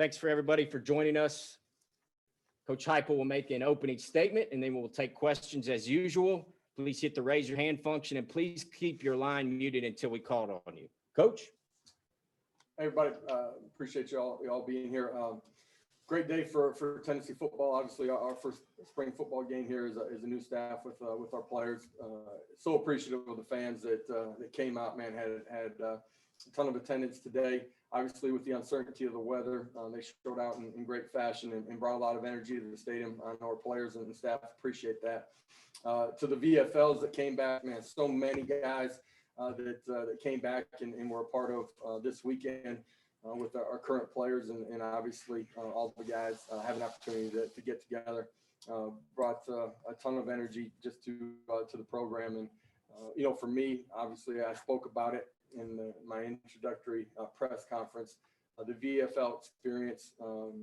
Thanks for everybody for joining us. Coach Heupel will make an opening statement, and then we'll take questions as usual. Please hit the raise your hand function, and please keep your line muted until we call on you. Coach? Hey, everybody, appreciate y'all being here. Great day for Tennessee football. Obviously, our first spring football game here is a new staff with our players. So appreciative of the fans that came out. Man, had a ton of attendance today. Obviously, with the uncertainty of the weather, they showed out in great fashion and brought a lot of energy to the stadium. I know our players and staff appreciate that. To the VFLs that came back, man, so many guys that came back and were a part of this weekend with our current players and obviously all the guys have an opportunity to get together. Brought a ton of energy just to the program. And, for me, obviously, I spoke about it in my introductory press conference, the VFL experience,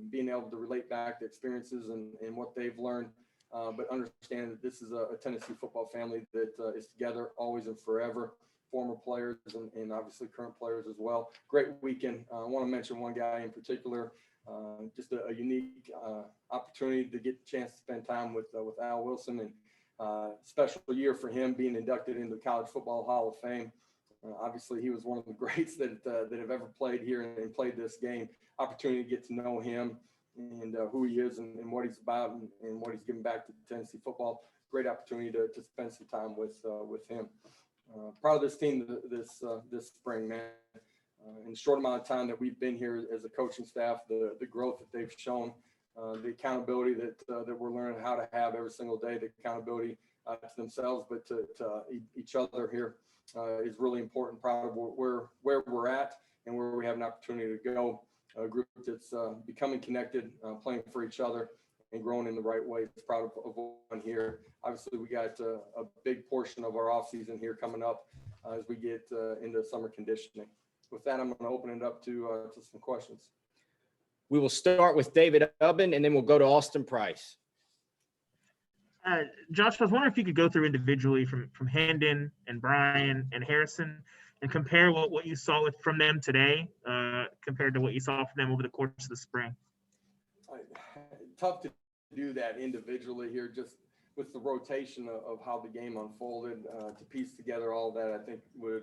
being able to relate back to experiences and what they've learned, but understand that this is a Tennessee football family that is together always and forever, former players and obviously current players as well. Great weekend. I want to mention one guy in particular, just a unique opportunity to get a chance to spend time with Al Wilson, and special year for him being inducted into the College Football Hall of Fame. Obviously, he was one of the greats that have ever played here and played this game. Opportunity to get to know him and who he is and what he's about and what he's giving back to Tennessee football. Great opportunity to spend some time with him. Proud of this team this spring, man. In the short amount of time that we've been here as a coaching staff, the growth that they've shown, the accountability that we're learning how to have every single day, the accountability to themselves, but to each other here. Is really important. Proud of where we're at and where we have an opportunity to go. A group that's becoming connected, playing for each other, and growing in the right way. Proud of one here. Obviously, we got a big portion of our off season here coming up as we get into summer conditioning. With that, I'm going to open it up to some questions. We will start with David Ubben, and then we'll go to Austin Price. Josh, I was wondering if you could go through individually from Hendon and Brian and Harrison and compare what you saw from them today compared to what you saw from them over the course of the spring. Tough to do that individually here, just with the rotation of how the game unfolded. To piece together all that, I think would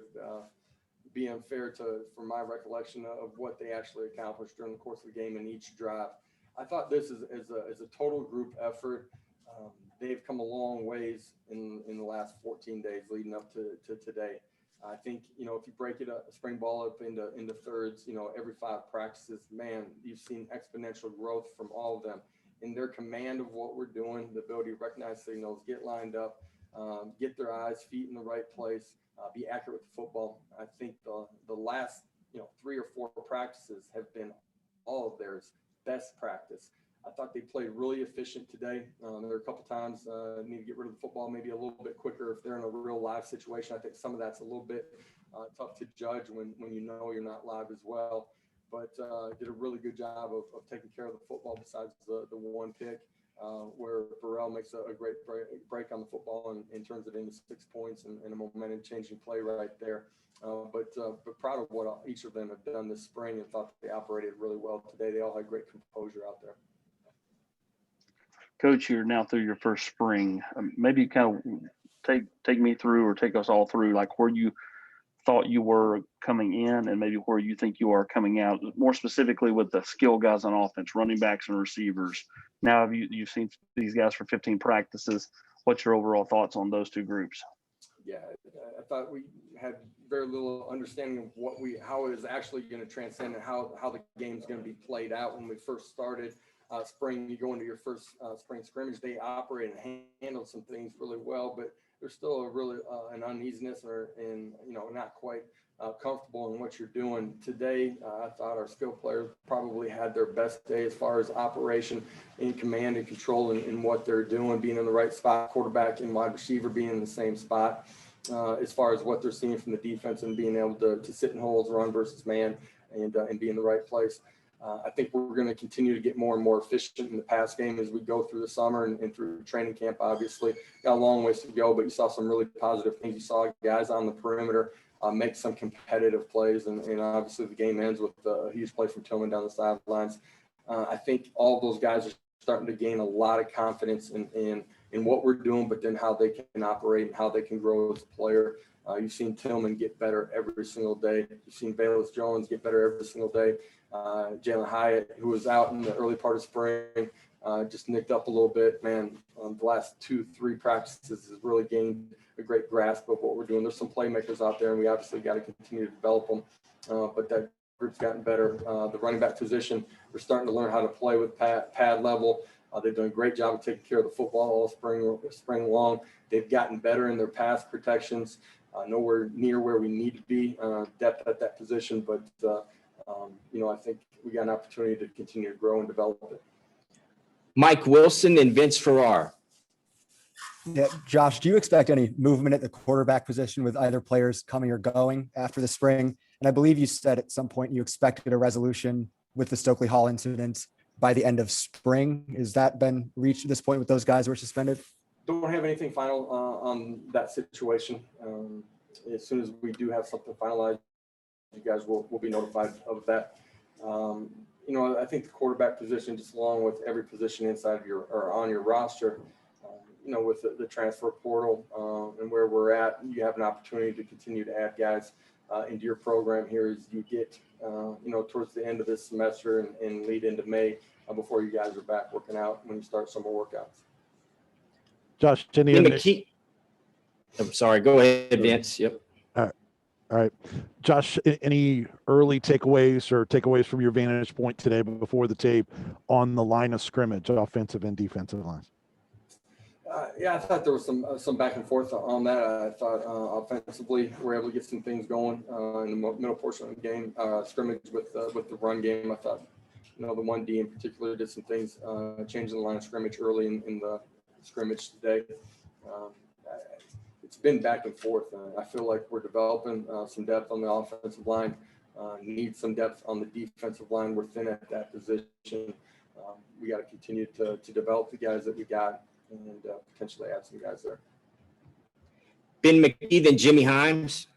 be unfair from my recollection of what they actually accomplished during the course of the game in each drive. I thought this is a total group effort. They've come a long ways in the last 14 days leading up to today. I think, if you break it up, spring ball up into thirds, every 5 practices, man, you've seen exponential growth from all of them in their command of what we're doing, the ability to recognize signals, get lined up, get their eyes, feet in the right place, be accurate with the football. I think the last, 3 or 4 practices have been all of theirs best practice. I thought they played really efficient today. There were a couple times need to get rid of the football maybe a little bit quicker if they're in a real live situation. I think some of that's a little bit tough to judge when you're not live as well. But did a really good job of taking care of the football besides the one pick where Burrell makes a great break on the football and turns it into 6 points and a momentum-changing play right there. But proud of what each of them have done this spring and thought they operated really well today. They all had great composure out there. Coach, you're now through your first spring. Maybe kind of take me through or take us all through like where you thought you were coming in and maybe where you think you are coming out, more specifically with the skill guys on offense, running backs and receivers. Now you've seen these guys for 15 practices. What's your overall thoughts on those two groups? Yeah, I thought we had very little understanding of how it is actually going to transcend and how the game's going to be played out when we first started. Spring, you go into your first spring scrimmage, they operate and handle some things really well, but there's still a really an uneasiness and not quite comfortable in what you're doing. Today, I thought our skill players probably had their best day as far as operation in command and control in what they're doing, being in the right spot, quarterback and wide receiver being in the same spot, as far as what they're seeing from the defense and being able to sit in holes, run versus man, and be in the right place. I think we're going to continue to get more and more efficient in the pass game as we go through the summer and through training camp, obviously. Got a long ways to go, but you saw some really positive things. You saw guys on the perimeter make some competitive plays, and obviously the game ends with a huge play from Tillman down the sidelines. I think all of those guys are starting to gain a lot of confidence in what we're doing, but then how they can operate and how they can grow as a player. You've seen Tillman get better every single day. You've seen Bayless Jones get better every single day. Jalen Hyatt, who was out in the early part of spring, just nicked up a little bit, man. The last 2-3 practices has really gained a great grasp of what we're doing. There's some playmakers out there, and we obviously got to continue to develop them. But that group's gotten better. The running back position, we're starting to learn how to play with pad level. They've done a great job of taking care of the football all spring long. They've gotten better in their pass protections. Nowhere near where we need to be, depth at that position, but I think we got an opportunity to continue to grow and develop it. Mike Wilson and Vince Farrar. Yeah, Josh, do you expect any movement at the quarterback position with either players coming or going after the spring? And I believe you said at some point you expected a resolution with the Stokely Hall incident by the end of spring. Has that been reached at this point with those guys who were suspended? Don't have anything final on that situation. As soon as we do have something finalized, you guys will be notified of that. I think the quarterback position, just along with every position inside of or on your roster, with the transfer portal and where we're at, you have an opportunity to continue to add guys into your program here as you get, towards the end of this semester and lead into May before you guys are back working out when you start summer workouts. Josh, I'm sorry. Go ahead, Vince. Yep. All right. Josh, any early takeaways from your vantage point today before the tape on the line of scrimmage, offensive and defensive lines? I thought there was some back and forth on that. I thought offensively we're able to get some things going in the middle portion of the game, scrimmage with the run game. I thought, the 1D in particular did some things, changing the line of scrimmage early in the scrimmage today. It's been back and forth. I feel like we're developing some depth on the offensive line, need some depth on the defensive line. We're thin at that position. We got to continue to develop the guys that we got and potentially add some guys there. Ben McKee, then Jimmy Himes.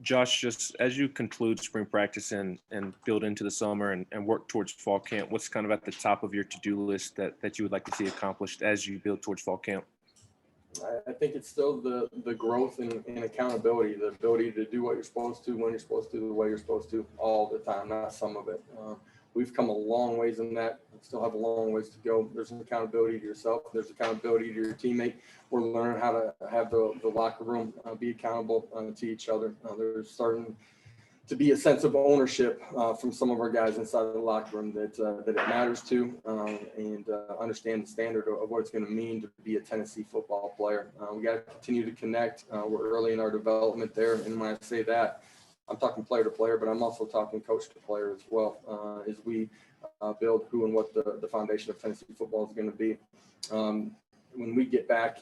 Josh, just as you conclude spring practice and build into the summer and work towards fall camp, what's kind of at the top of your to-do list that you would like to see accomplished as you build towards fall camp? I think it's still the growth and accountability, the ability to do what you're supposed to, when you're supposed to, the way you're supposed to, all the time, not some of it. We've come a long ways in that. We still have a long ways to go. There's an accountability to yourself. There's accountability to your teammate. We're learning how to have the locker room be accountable to each other. There's starting to be a sense of ownership from some of our guys inside of the locker room that it matters to and understand the standard of what it's going to mean to be a Tennessee football player. We got to continue to connect. We're early in our development there. And when I say that, I'm talking player to player, but I'm also talking coach to player as well as we build who and what the foundation of Tennessee football is going to be. When we get back,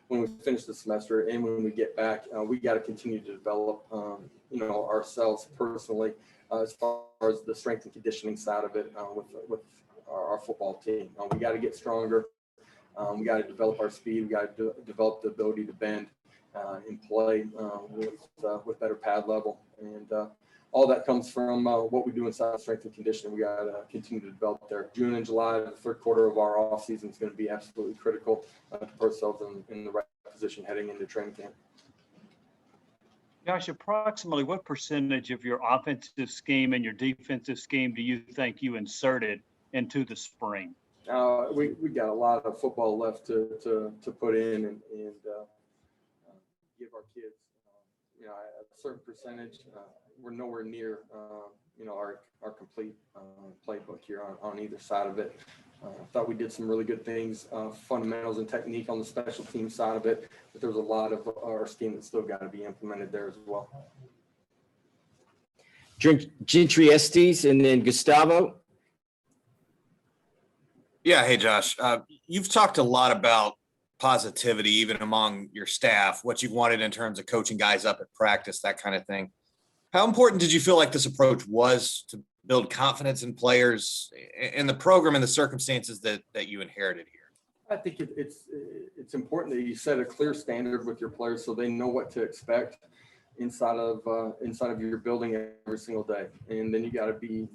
when we finish the semester and when we get back, we got to continue to develop, ourselves personally as far as the strength and conditioning side of it with our football team. We got to get stronger. We got to develop our speed. We got to develop the ability to bend and play with better pad level. And all that comes from what we do inside strength and conditioning. We got to continue to develop there. June and July, the third quarter of our off season is going to be absolutely critical to put ourselves in the right position heading into training camp. Josh, approximately what percentage of your offensive scheme and your defensive scheme do you think you inserted into the spring? We got a lot of football left to put in and give our kids, a certain percentage. We're nowhere near, our complete playbook here on either side of it. I thought we did some really good things, fundamentals and technique on the special team side of it, but there's a lot of our scheme that's still got to be implemented there as well. Gentry Estes and then Gustavo. Yeah. Hey, Josh, you've talked a lot about positivity, even among your staff, what you've wanted in terms of coaching guys up at practice, that kind of thing. How important did you feel like this approach was to build confidence in players in the program and the circumstances that you inherited here? I think it's important that you set a clear standard with your players so they know what to expect inside of your building every single day. And then you got to be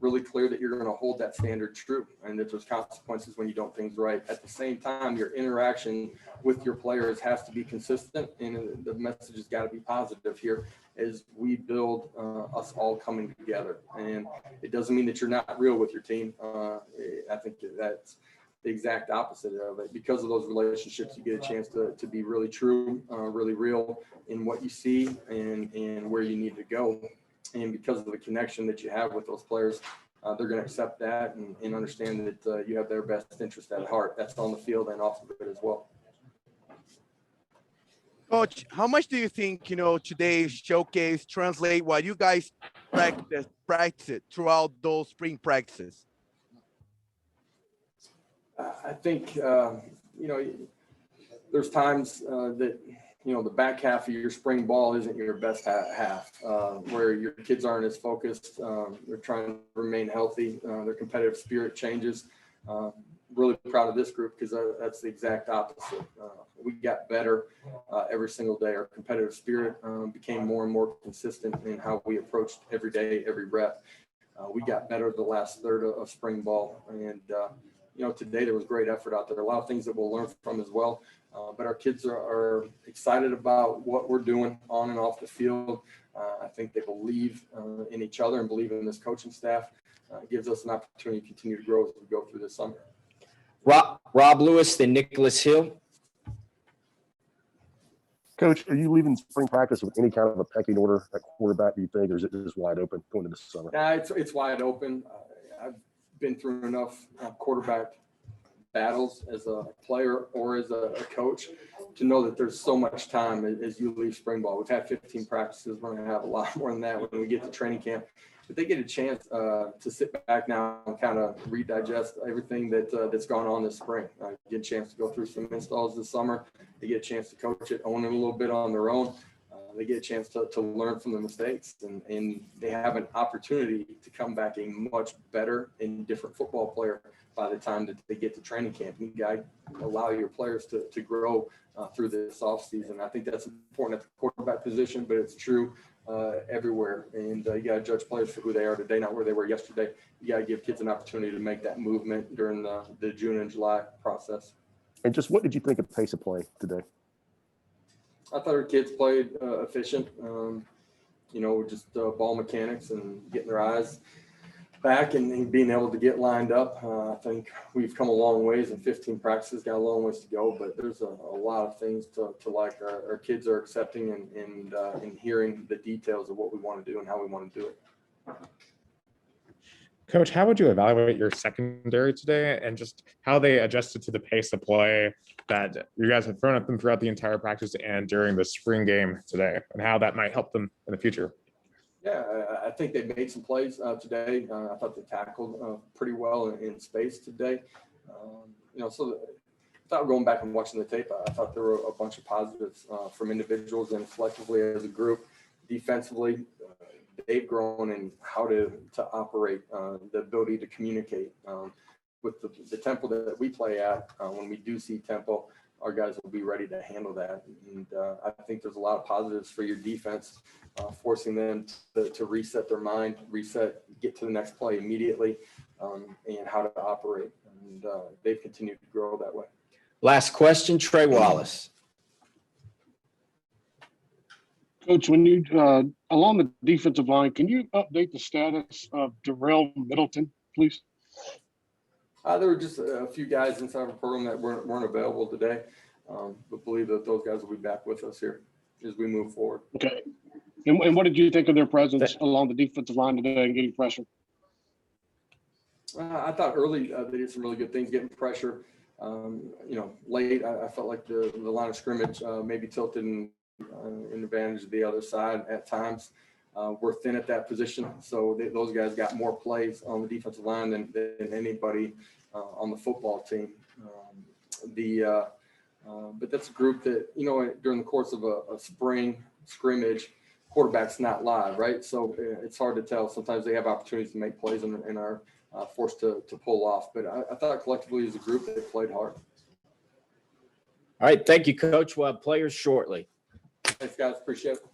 really clear that you're going to hold that standard true and that there's consequences when you don't things right. At the same time, your interaction with your players has to be consistent, and the message has got to be positive here as we build us all coming together. And it doesn't mean that you're not real with your team. I think that's the exact opposite of it. Because of those relationships, you get a chance to be really true, really real in what you see and where you need to go. And because of the connection that you have with those players, they're going to accept that and understand that you have their best interest at heart. That's on the field and off of it as well. Coach, how much do you think, today's showcase translate what you guys practice throughout those spring practices? I think, there's times that, the back half of your spring ball isn't your best half, where your kids aren't as focused. They're trying to remain healthy. Their competitive spirit changes. Really proud of this group because that's the exact opposite. We got better every single day. Our competitive spirit became more and more consistent in how we approached every day, every rep. We got better the last third of spring ball. And, today there was great effort out there. A lot of things that we'll learn from as well. But our kids are excited about what we're doing on and off the field. I think they believe in each other and believe in this coaching staff. It gives us an opportunity to continue to grow as we go through this summer. Rob Lewis, then Nicholas Hill. Coach, are you leaving spring practice with any kind of a pecking order at quarterback, do you think, or is it just wide open going into the summer? It's wide open. I've been through enough quarterback battles as a player or as a coach to know that there's so much time as you leave spring ball. We've had 15 practices. We're going to have a lot more than that when we get to training camp. But they get a chance to sit back now and kind of redigest everything that's gone on this spring. Get a chance to go through some installs this summer. They get a chance to coach it, own it a little bit on their own. They get a chance to learn from the mistakes, and they have an opportunity to come back a much better and different football player by the time that they get to training camp. You got to allow your players to grow through this offseason. I think that's important at the quarterback position, but it's true everywhere. And you got to judge players for who they are today, not where they were yesterday. You got to give kids an opportunity to make that movement during the June and July process. And just what did you think of pace of play today? I thought our kids played efficient, just ball mechanics and getting their eyes back and being able to get lined up. I think we've come a long ways in 15 practices, got a long ways to go, but there's a lot of things to like. Our kids are accepting and hearing the details of what we want to do and how we want to do it. Coach, how would you evaluate your secondary today and just how they adjusted to the pace of play that you guys have thrown at them throughout the entire practice and during the spring game today, and how that might help them in the future? Yeah, I think they made some plays today. I thought they tackled pretty well in space today. So without going back and watching the tape, I thought there were a bunch of positives from individuals and collectively as a group. Defensively, they've grown in how to operate, the ability to communicate with the tempo that we play at. When we do see tempo, our guys will be ready to handle that. And I think there's a lot of positives for your defense, forcing them to reset their mind, get to the next play immediately, and how to operate. And they've continued to grow that way. Last question, Trey Wallace. Coach, when you along the defensive line, can you update the status of Darrell Middleton, please? There were just a few guys inside our program that weren't available today, but believe that those guys will be back with us here as we move forward. Okay. And what did you think of their presence along the defensive line today and getting pressure? I thought early they did some really good things, getting pressure. Late, I felt like the line of scrimmage maybe tilted in advantage of the other side at times. We're thin at that position, so those guys got more plays on the defensive line than anybody on the football team. But that's a group that, during the course of a spring scrimmage, quarterback's not live, right? So it's hard to tell. Sometimes they have opportunities to make plays and are forced to pull off. But I thought collectively as a group, they played hard. All right. Thank you, Coach. We'll have players shortly. Thanks, guys. Appreciate it.